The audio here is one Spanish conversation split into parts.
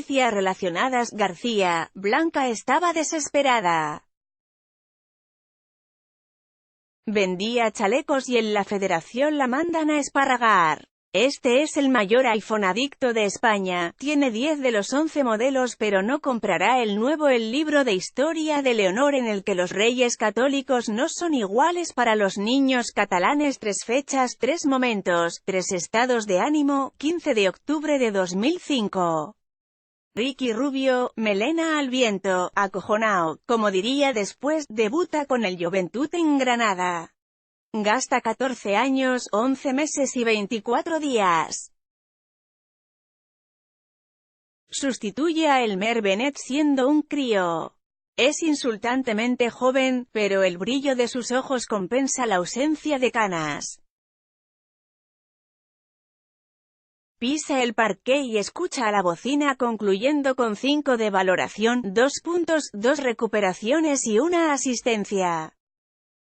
noticias relacionadas. García, Blanca estaba desesperada. Vendía chalecos y en la Federación la mandan a esparragar. Este es el mayor iPhone adicto de España, tiene 10 de los 11 modelos pero no comprará el nuevo. El libro de historia de Leonor en el que los reyes católicos no son iguales para los niños catalanes. 3 fechas, 3 momentos, 3 estados de ánimo. 15 de octubre de 2005. Ricky Rubio, melena al viento, acojonao, como diría después, debuta con el Joventut en Granada. Gasta 14 años, 11 meses y 24 días. Sustituye a Elmer Bennett siendo un crío. Es insultantemente joven, pero el brillo de sus ojos compensa la ausencia de canas. Pisa el parqué y escucha a la bocina concluyendo con 5 de valoración, 2 puntos, 2 recuperaciones y 1 asistencia.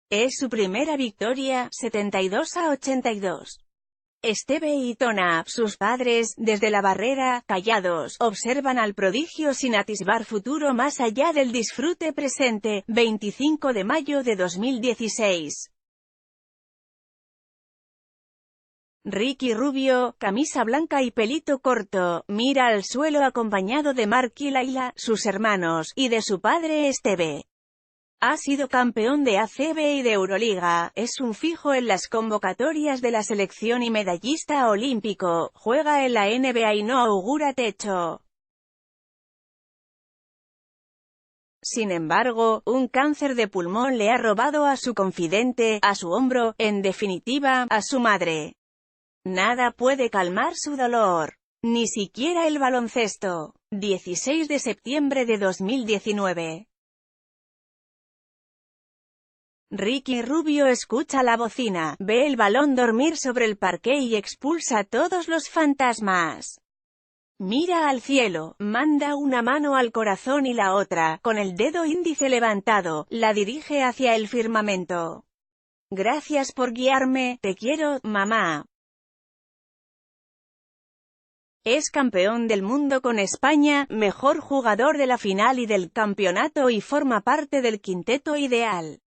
Es su primera victoria, 72-82. Esteve y Tona, sus padres, desde la barrera, callados, observan al prodigio sin atisbar futuro más allá del disfrute presente. 25 de mayo de 2016. Ricky Rubio, camisa blanca y pelito corto, mira al suelo acompañado de Mark y Laila, sus hermanos, y de su padre Esteve. Ha sido campeón de ACB y de Euroliga, es un fijo en las convocatorias de la selección y medallista olímpico, juega en la NBA y no augura techo. Sin embargo, un cáncer de pulmón le ha robado a su confidente, a su hombro, en definitiva, a su madre. Nada puede calmar su dolor. Ni siquiera el baloncesto. 16 de septiembre de 2019. Ricky Rubio escucha la bocina, ve el balón dormir sobre el parqué y expulsa todos los fantasmas. Mira al cielo, manda una mano al corazón y la otra, con el dedo índice levantado, la dirige hacia el firmamento. Gracias por guiarme, te quiero, mamá. Es campeón del mundo con España, mejor jugador de la final y del campeonato y forma parte del quinteto ideal.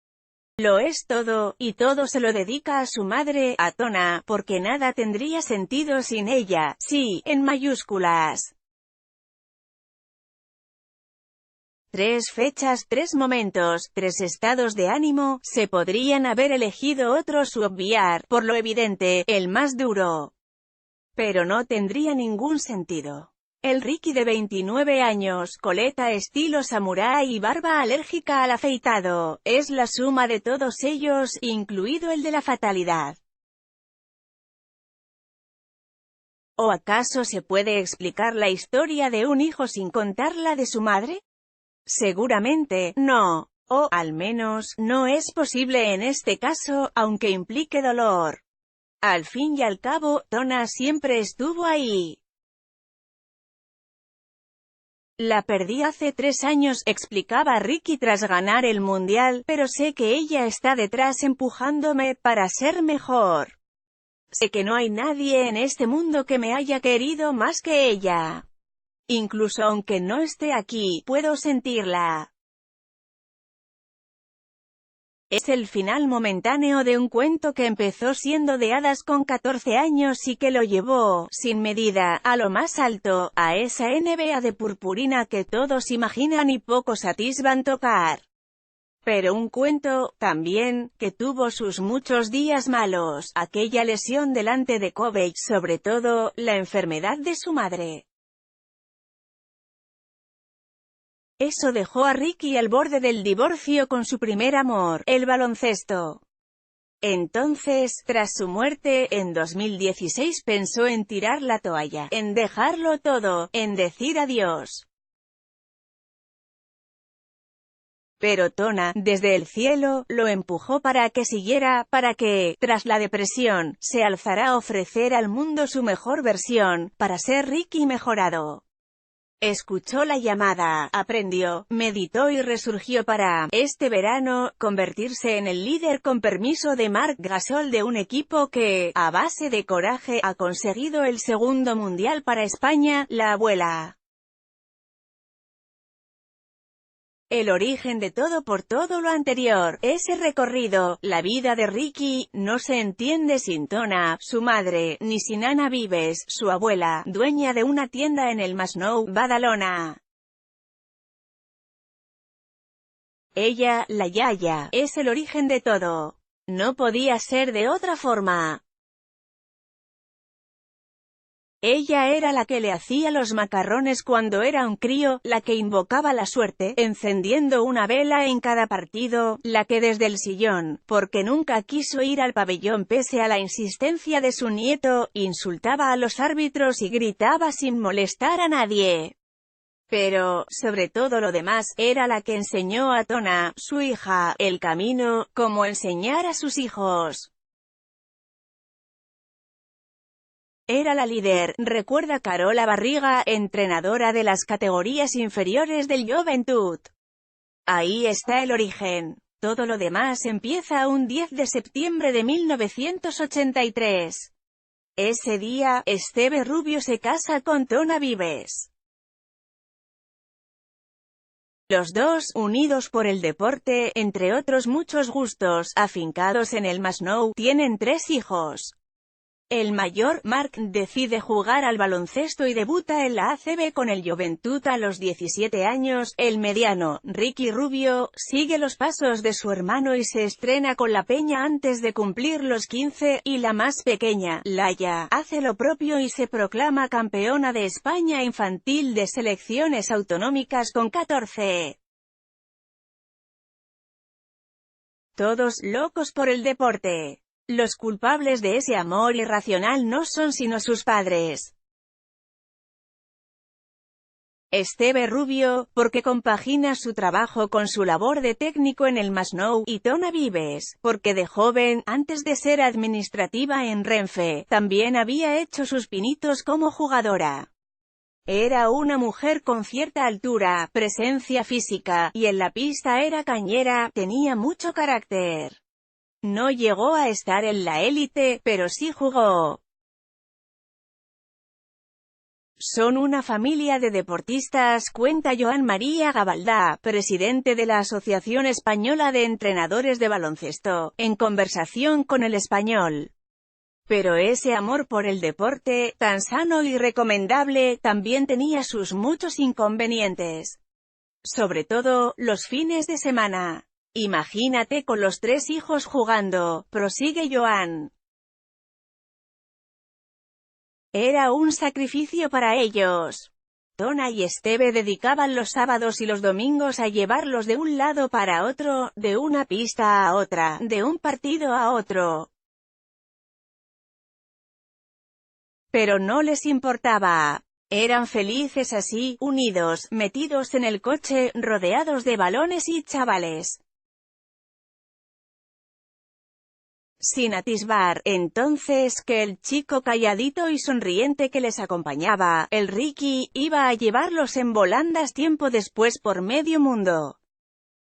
Lo es todo, y todo se lo dedica a su madre, a Tona, porque nada tendría sentido sin ella, sí, en mayúsculas. 3 fechas, 3 momentos, 3 estados de ánimo, se podrían haber elegido otros u obviar, por lo evidente, el más duro. Pero no tendría ningún sentido. El Ricky de 29 años, coleta estilo samurái y barba alérgica al afeitado, es la suma de todos ellos, incluido el de la fatalidad. ¿O acaso se puede explicar la historia de un hijo sin contar la de su madre? Seguramente, no. O, al menos, no es posible en este caso, aunque implique dolor. Al fin y al cabo, Tona siempre estuvo ahí. La perdí hace 3 años, explicaba Ricky tras ganar el mundial, pero sé que ella está detrás empujándome para ser mejor. Sé que no hay nadie en este mundo que me haya querido más que ella. Incluso aunque no esté aquí, puedo sentirla. Es el final momentáneo de un cuento que empezó siendo de hadas con 14 años y que lo llevó, sin medida, a lo más alto, a esa NBA de purpurina que todos imaginan y pocos atisban tocar. Pero un cuento, también, que tuvo sus muchos días malos, aquella lesión delante de Kobe, sobre todo, la enfermedad de su madre. Eso dejó a Ricky al borde del divorcio con su primer amor, el baloncesto. Entonces, tras su muerte, en 2016 pensó en tirar la toalla, en dejarlo todo, en decir adiós. Pero Tona, desde el cielo, lo empujó para que siguiera, para que, tras la depresión, se alzara a ofrecer al mundo su mejor versión, para ser Ricky mejorado. Escuchó la llamada, aprendió, meditó y resurgió para, este verano, convertirse en el líder con permiso de Marc Gasol de un equipo que, a base de coraje, ha conseguido el segundo mundial para España, la abuela. El origen de todo por todo lo anterior, ese recorrido, la vida de Ricky, no se entiende sin Tona, su madre, ni sin Ana Vives, su abuela, dueña de una tienda en el Masnou, Badalona. Ella, la Yaya, es el origen de todo. No podía ser de otra forma. Ella era la que le hacía los macarrones cuando era un crío, la que invocaba la suerte, encendiendo una vela en cada partido, la que desde el sillón, porque nunca quiso ir al pabellón pese a la insistencia de su nieto, insultaba a los árbitros y gritaba sin molestar a nadie. Pero, sobre todo lo demás, era la que enseñó a Tona, su hija, el camino, como enseñar a sus hijos. Era la líder, recuerda Carola Barriga, entrenadora de las categorías inferiores del Joventut. Ahí está el origen. Todo lo demás empieza un 10 de septiembre de 1983. Ese día, Esteve Rubio se casa con Tona Vives. Los dos, unidos por el deporte, entre otros muchos gustos, afincados en el Masnou, tienen 3 hijos. El mayor, Marc, decide jugar al baloncesto y debuta en la ACB con el Joventut a los 17 años. El mediano, Ricky Rubio, sigue los pasos de su hermano y se estrena con la Peña antes de cumplir los 15, y la más pequeña, Laia, hace lo propio y se proclama campeona de España infantil de selecciones autonómicas con 14. Todos locos por el deporte. Los culpables de ese amor irracional no son sino sus padres. Esteve Rubio, porque compagina su trabajo con su labor de técnico en el Masnou, y Tona Vives, porque de joven, antes de ser administrativa en Renfe, también había hecho sus pinitos como jugadora. Era una mujer con cierta altura, presencia física, y en la pista era cañera, tenía mucho carácter. No llegó a estar en la élite, pero sí jugó. Son una familia de deportistas, cuenta Joan María Gabaldá, presidente de la Asociación Española de Entrenadores de Baloncesto, en conversación con El Español. Pero ese amor por el deporte, tan sano y recomendable, también tenía sus muchos inconvenientes. Sobre todo, los fines de semana. Imagínate con los 3 hijos jugando, prosigue Joan. Era un sacrificio para ellos. Tona y Esteve dedicaban los sábados y los domingos a llevarlos de un lado para otro, de una pista a otra, de un partido a otro. Pero no les importaba. Eran felices así, unidos, metidos en el coche, rodeados de balones y chavales. Sin atisbar, entonces, que el chico calladito y sonriente que les acompañaba, el Ricky, iba a llevarlos en volandas tiempo después por medio mundo.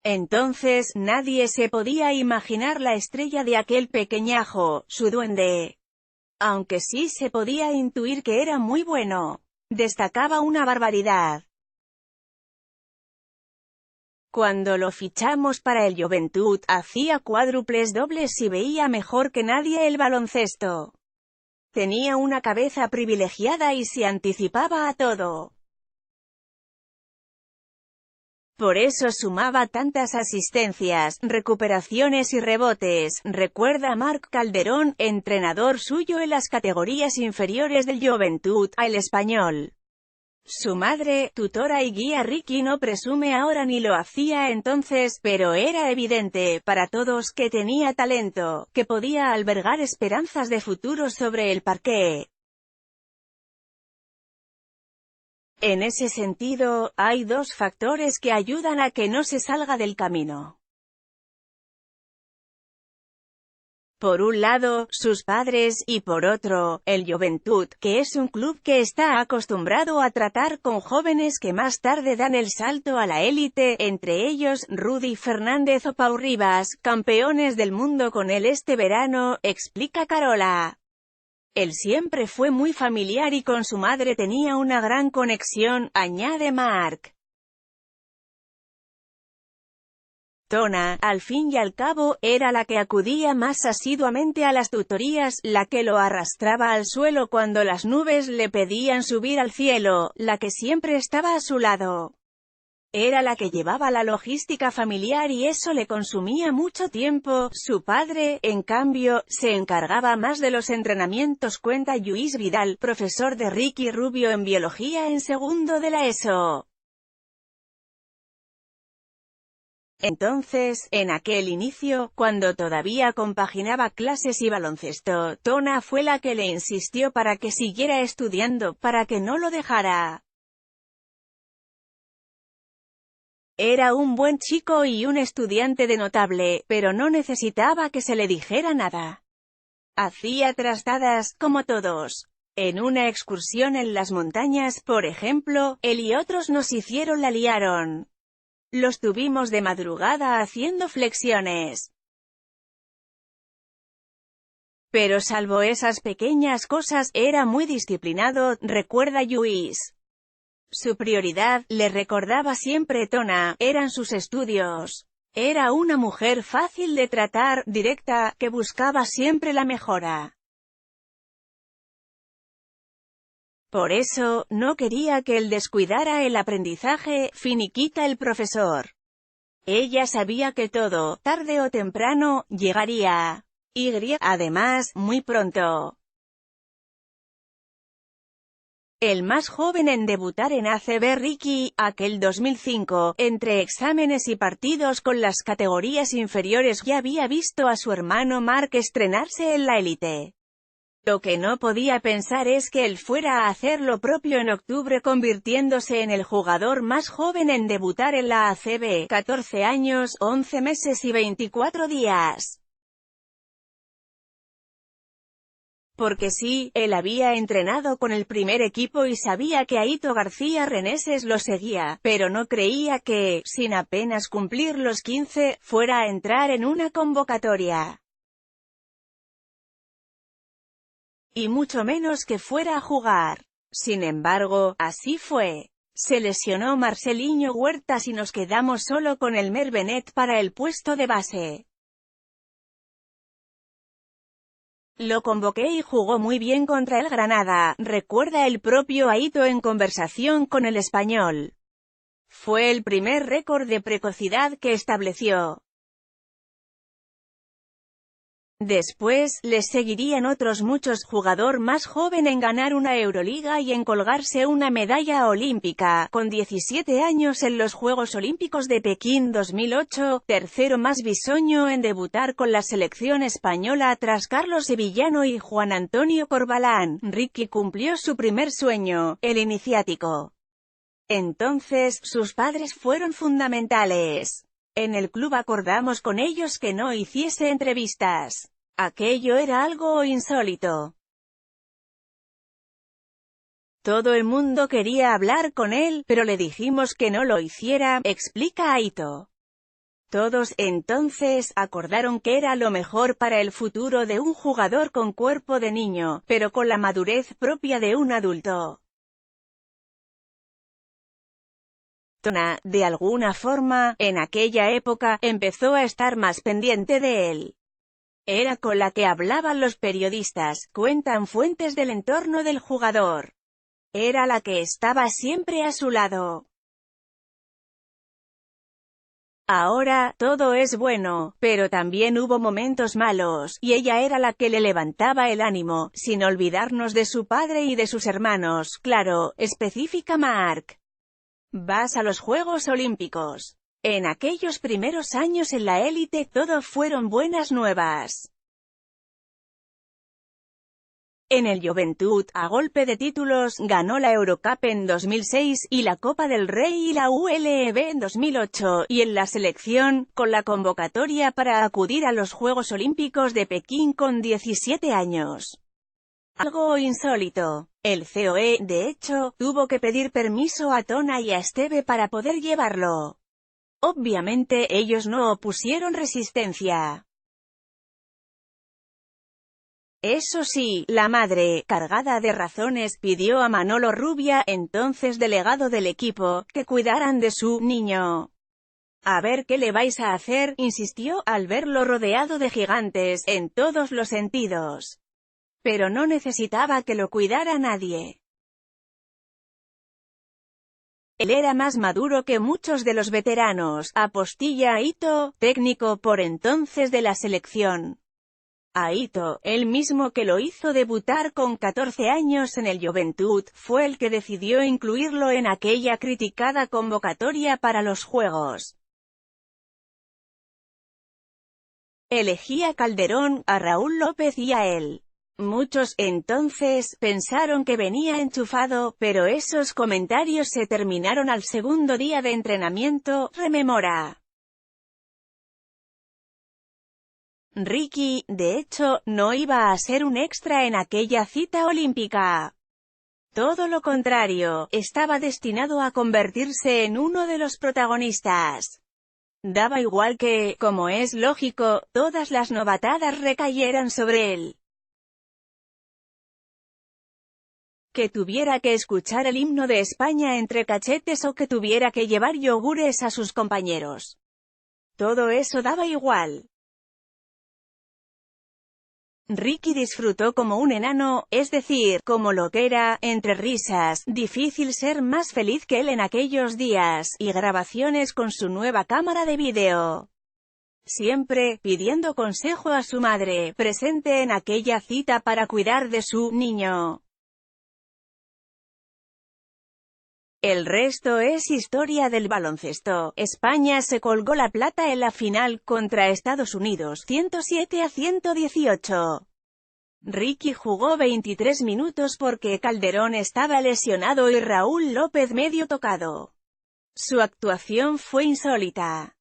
Entonces, nadie se podía imaginar la estrella de aquel pequeñajo, su duende. Aunque sí se podía intuir que era muy bueno. Destacaba una barbaridad. Cuando lo fichamos para el Joventut, hacía cuádruples dobles y veía mejor que nadie el baloncesto. Tenía una cabeza privilegiada y se anticipaba a todo. Por eso sumaba tantas asistencias, recuperaciones y rebotes, recuerda Marc Calderón, entrenador suyo en las categorías inferiores del Joventut, a El Español. Su madre, tutora y guía Ricky no presume ahora ni lo hacía entonces, pero era evidente, para todos, que tenía talento, que podía albergar esperanzas de futuro sobre el parqué. En ese sentido, hay 2 factores que ayudan a que no se salga del camino. Por un lado, sus padres, y por otro, el Joventut, que es un club que está acostumbrado a tratar con jóvenes que más tarde dan el salto a la élite, entre ellos, Rudy Fernández o Pau Ribas, campeones del mundo con él este verano, explica Carola. Él siempre fue muy familiar y con su madre tenía una gran conexión, añade Marc. Tona, al fin y al cabo, era la que acudía más asiduamente a las tutorías, la que lo arrastraba al suelo cuando las nubes le pedían subir al cielo, la que siempre estaba a su lado. Era la que llevaba la logística familiar y eso le consumía mucho tiempo. Su padre, en cambio, se encargaba más de los entrenamientos, cuenta Lluís Vidal, profesor de Ricky Rubio en biología en segundo de la ESO. Entonces, en aquel inicio, cuando todavía compaginaba clases y baloncesto, Tona fue la que le insistió para que siguiera estudiando, para que no lo dejara. Era un buen chico y un estudiante de notable, pero no necesitaba que se le dijera nada. Hacía trastadas, como todos. En una excursión en las montañas, por ejemplo, él y otros nos hicieron la liaron. Los tuvimos de madrugada haciendo flexiones. Pero salvo esas pequeñas cosas, era muy disciplinado, recuerda Lluís. Su prioridad, le recordaba siempre Tona, eran sus estudios. Era una mujer fácil de tratar, directa, que buscaba siempre la mejora. Por eso, no quería que él descuidara el aprendizaje, finiquita el profesor. Ella sabía que todo, tarde o temprano, llegaría. Además, muy pronto. El más joven en debutar en ACB, Ricky, aquel 2005, entre exámenes y partidos con las categorías inferiores, ya había visto a su hermano Mark estrenarse en la élite. Lo que no podía pensar es que él fuera a hacer lo propio en octubre, convirtiéndose en el jugador más joven en debutar en la ACB, 14 años, 11 meses y 24 días. Porque sí, él había entrenado con el primer equipo y sabía que Aito García Reneses lo seguía, pero no creía que, sin apenas cumplir los 15, fuera a entrar en una convocatoria. Y mucho menos que fuera a jugar. Sin embargo, así fue. Se lesionó Marceliño Huertas y nos quedamos solo con Elmer Bennett para el puesto de base. Lo convoqué y jugó muy bien contra el Granada, recuerda el propio Aito en conversación con El Español. Fue el primer récord de precocidad que estableció. Después, les seguirían otros muchos, jugador más joven en ganar una Euroliga y en colgarse una medalla olímpica, con 17 años en los Juegos Olímpicos de Pekín 2008, tercero más bisoño en debutar con la selección española tras Carlos Sevillano y Juan Antonio Corbalán. Ricky cumplió su primer sueño, el iniciático. Entonces, sus padres fueron fundamentales. En el club acordamos con ellos que no hiciese entrevistas. Aquello era algo insólito. Todo el mundo quería hablar con él, pero le dijimos que no lo hiciera, explica Aito. Todos, entonces, acordaron que era lo mejor para el futuro de un jugador con cuerpo de niño, pero con la madurez propia de un adulto. Tona, de alguna forma, en aquella época, empezó a estar más pendiente de él. Era con la que hablaban los periodistas, cuentan fuentes del entorno del jugador. Era la que estaba siempre a su lado. Ahora, todo es bueno, pero también hubo momentos malos, y ella era la que le levantaba el ánimo, sin olvidarnos de su padre y de sus hermanos, claro, especifica Mark. Vas a los Juegos Olímpicos. En aquellos primeros años en la élite todo fueron buenas nuevas. En el Juventud, a golpe de títulos, ganó la Eurocup en 2006, y la Copa del Rey y la ULEB en 2008, y en la selección, con la convocatoria para acudir a los Juegos Olímpicos de Pekín con 17 años. Algo insólito. El COE, de hecho, tuvo que pedir permiso a Tona y a Esteve para poder llevarlo. Obviamente ellos no opusieron resistencia. Eso sí, la madre, cargada de razones, pidió a Manolo Rubia, entonces delegado del equipo, que cuidaran de su niño. A ver qué le vais a hacer, insistió, al verlo rodeado de gigantes, en todos los sentidos. Pero no necesitaba que lo cuidara nadie. Él era más maduro que muchos de los veteranos, apostilla Aito, técnico por entonces de la selección. Aito, el mismo que lo hizo debutar con 14 años en el Juventud, fue el que decidió incluirlo en aquella criticada convocatoria para los Juegos. Elegí a Calderón, a Raúl López y a él. Muchos, entonces, pensaron que venía enchufado, pero esos comentarios se terminaron al segundo día de entrenamiento, rememora. Ricky, de hecho, no iba a ser un extra en aquella cita olímpica. Todo lo contrario, estaba destinado a convertirse en uno de los protagonistas. Daba igual que, como es lógico, todas las novatadas recayeran sobre él. Que tuviera que escuchar el himno de España entre cachetes o que tuviera que llevar yogures a sus compañeros. Todo eso daba igual. Ricky disfrutó como un enano, es decir, como lo que era, entre risas, difícil ser más feliz que él en aquellos días, y grabaciones con su nueva cámara de vídeo. Siempre, pidiendo consejo a su madre, presente en aquella cita para cuidar de su niño. El resto es historia del baloncesto. España se colgó la plata en la final contra Estados Unidos, 107-118. Ricky jugó 23 minutos porque Calderón estaba lesionado y Raúl López medio tocado. Su actuación fue insólita.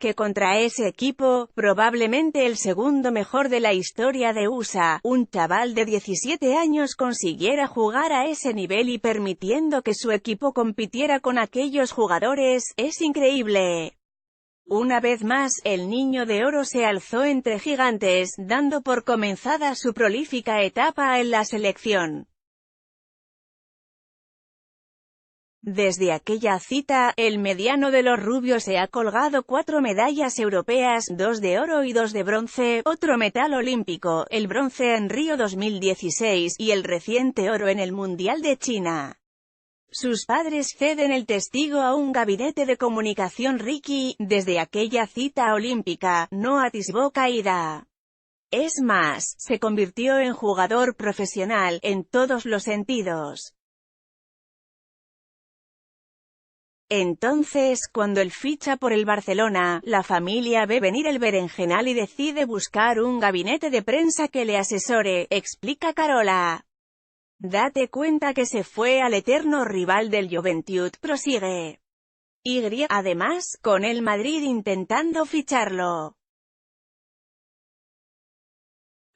Que contra ese equipo, probablemente el segundo mejor de la historia de USA, un chaval de 17 años consiguiera jugar a ese nivel y permitiendo que su equipo compitiera con aquellos jugadores, es increíble. Una vez más, el niño de oro se alzó entre gigantes, dando por comenzada su prolífica etapa en la selección. Desde aquella cita, el mediano de los rubios se ha colgado 4 medallas europeas, 2 de oro y 2 de bronce, otro metal olímpico, el bronce en Río 2016, y el reciente oro en el Mundial de China. Sus padres ceden el testigo a un gabinete de comunicación. Ricky, desde aquella cita olímpica, no atisbó caída. Es más, se convirtió en jugador profesional, en todos los sentidos. Entonces, cuando él ficha por el Barcelona, la familia ve venir el berenjenal y decide buscar un gabinete de prensa que le asesore, explica Carola. Date cuenta que se fue al eterno rival del Juventud, prosigue. Además, con el Madrid intentando ficharlo.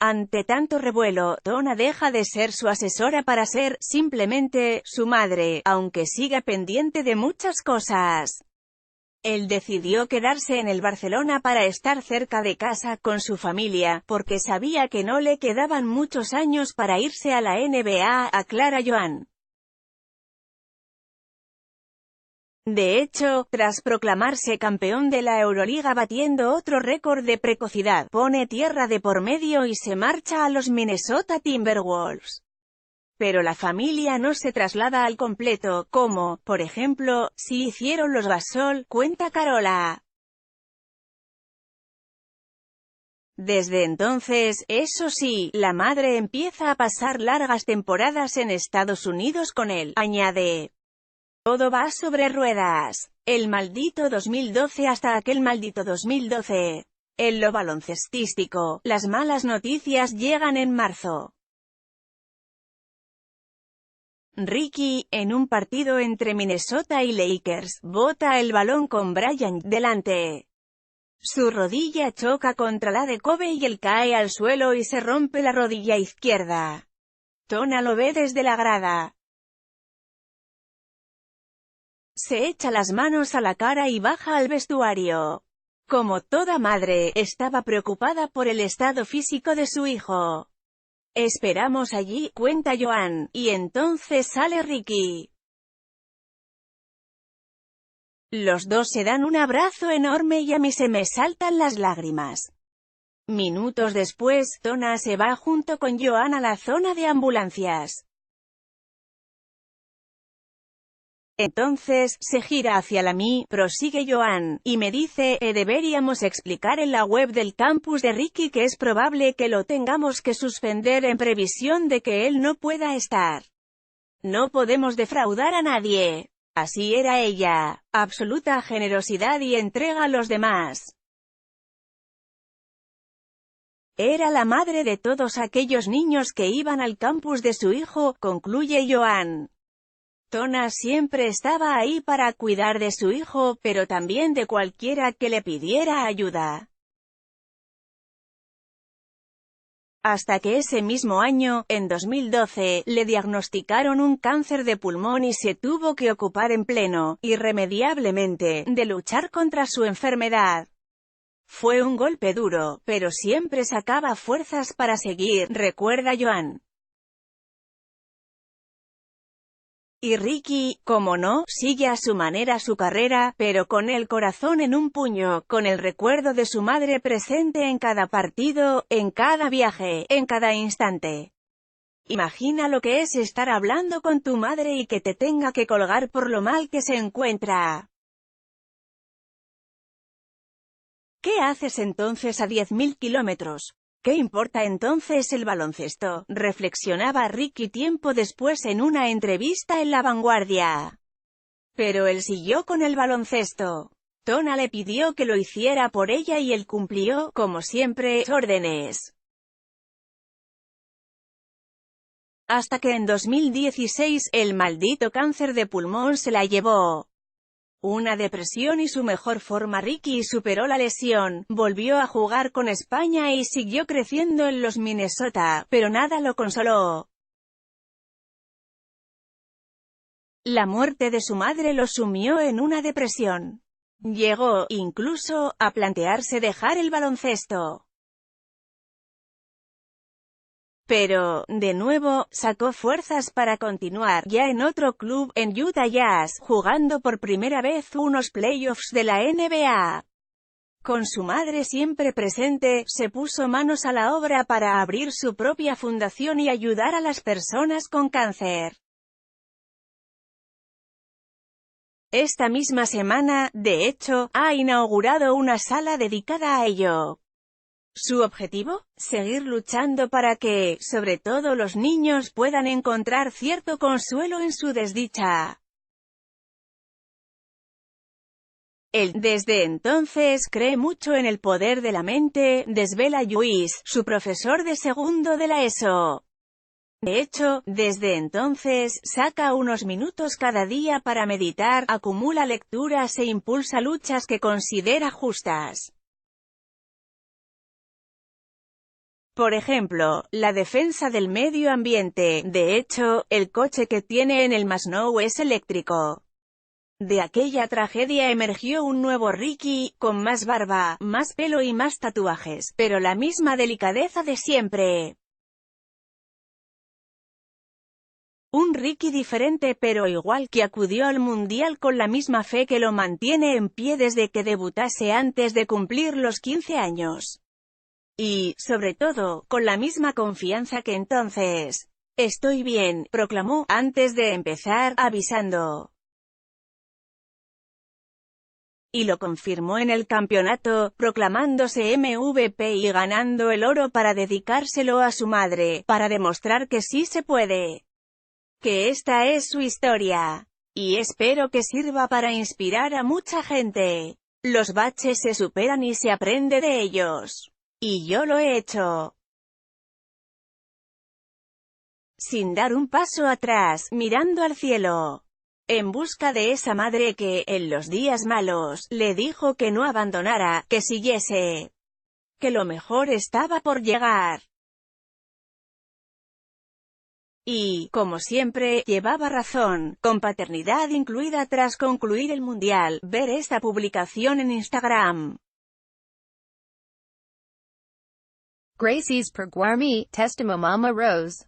Ante tanto revuelo, Donna deja de ser su asesora para ser, simplemente, su madre, aunque siga pendiente de muchas cosas. Él decidió quedarse en el Barcelona para estar cerca de casa, con su familia, porque sabía que no le quedaban muchos años para irse a la NBA, aclara Joan. De hecho, tras proclamarse campeón de la Euroliga batiendo otro récord de precocidad, pone tierra de por medio y se marcha a los Minnesota Timberwolves. Pero la familia no se traslada al completo, como, por ejemplo, si hicieron los Gasol, cuenta Carola. Desde entonces, eso sí, la madre empieza a pasar largas temporadas en Estados Unidos con él, añade. Todo va sobre ruedas. El maldito 2012 hasta aquel maldito 2012. En lo baloncestístico, las malas noticias llegan en marzo. Ricky, en un partido entre Minnesota y Lakers, bota el balón con Bryant delante. Su rodilla choca contra la de Kobe y él cae al suelo y se rompe la rodilla izquierda. Donna lo ve desde la grada. Se echa las manos a la cara y baja al vestuario. Como toda madre, estaba preocupada por el estado físico de su hijo. Esperamos allí, cuenta Joan, y entonces sale Ricky. Los dos se dan un abrazo enorme y a mí se me saltan las lágrimas. Minutos después, Tona se va junto con Joan a la zona de ambulancias. Entonces, se gira hacia mí, prosigue Joan, y me dice, deberíamos explicar en la web del campus de Ricky que es probable que lo tengamos que suspender en previsión de que él no pueda estar. No podemos defraudar a nadie. Así era ella. Absoluta generosidad y entrega a los demás. Era la madre de todos aquellos niños que iban al campus de su hijo, concluye Joan. Tona siempre estaba ahí para cuidar de su hijo, pero también de cualquiera que le pidiera ayuda. Hasta que ese mismo año, en 2012, le diagnosticaron un cáncer de pulmón y se tuvo que ocupar en pleno, irremediablemente, de luchar contra su enfermedad. Fue un golpe duro, pero siempre sacaba fuerzas para seguir, recuerda Joan. Y Ricky, como no, sigue a su manera su carrera, pero con el corazón en un puño, con el recuerdo de su madre presente en cada partido, en cada viaje, en cada instante. Imagina lo que es estar hablando con tu madre y que te tenga que colgar por lo mal que se encuentra. ¿Qué haces entonces a 10.000 kilómetros? ¿Qué importa entonces el baloncesto?, reflexionaba Ricky tiempo después en una entrevista en La Vanguardia. Pero él siguió con el baloncesto. Tona le pidió que lo hiciera por ella y él cumplió, como siempre, órdenes. Hasta que en 2016, el maldito cáncer de pulmón se la llevó. Una depresión y su mejor forma. Ricky superó la lesión, volvió a jugar con España y siguió creciendo en los Minnesota, pero nada lo consoló. La muerte de su madre lo sumió en una depresión. Llegó, incluso, a plantearse dejar el baloncesto. Pero, de nuevo, sacó fuerzas para continuar, ya en otro club, en Utah Jazz, jugando por primera vez unos playoffs de la NBA. Con su madre siempre presente, se puso manos a la obra para abrir su propia fundación y ayudar a las personas con cáncer. Esta misma semana, de hecho, ha inaugurado una sala dedicada a ello. ¿Su objetivo? Seguir luchando para que, sobre todo los niños, puedan encontrar cierto consuelo en su desdicha. Él, desde entonces, cree mucho en el poder de la mente, desvela Lluís, su profesor de segundo de la ESO. De hecho, desde entonces, saca unos minutos cada día para meditar, acumula lecturas e impulsa luchas que considera justas. Por ejemplo, la defensa del medio ambiente. De hecho, el coche que tiene en el Masnou es eléctrico. De aquella tragedia emergió un nuevo Ricky, con más barba, más pelo y más tatuajes, pero la misma delicadeza de siempre. Un Ricky diferente pero igual, que acudió al Mundial con la misma fe que lo mantiene en pie desde que debutase antes de cumplir los 15 años. Y, sobre todo, con la misma confianza que entonces. «Estoy bien», proclamó, antes de empezar, avisando. Y lo confirmó en el campeonato, proclamándose MVP y ganando el oro para dedicárselo a su madre, para demostrar que sí se puede. Que esta es su historia. Y espero que sirva para inspirar a mucha gente. Los baches se superan y se aprende de ellos. Y yo lo he hecho. Sin dar un paso atrás, mirando al cielo. En busca de esa madre que, en los días malos, le dijo que no abandonara, que siguiese. Que lo mejor estaba por llegar. Y, como siempre, llevaba razón, con paternidad incluida tras concluir el Mundial. Ver esta publicación en Instagram. Gracie's Perguarmi, Testimomama Rose.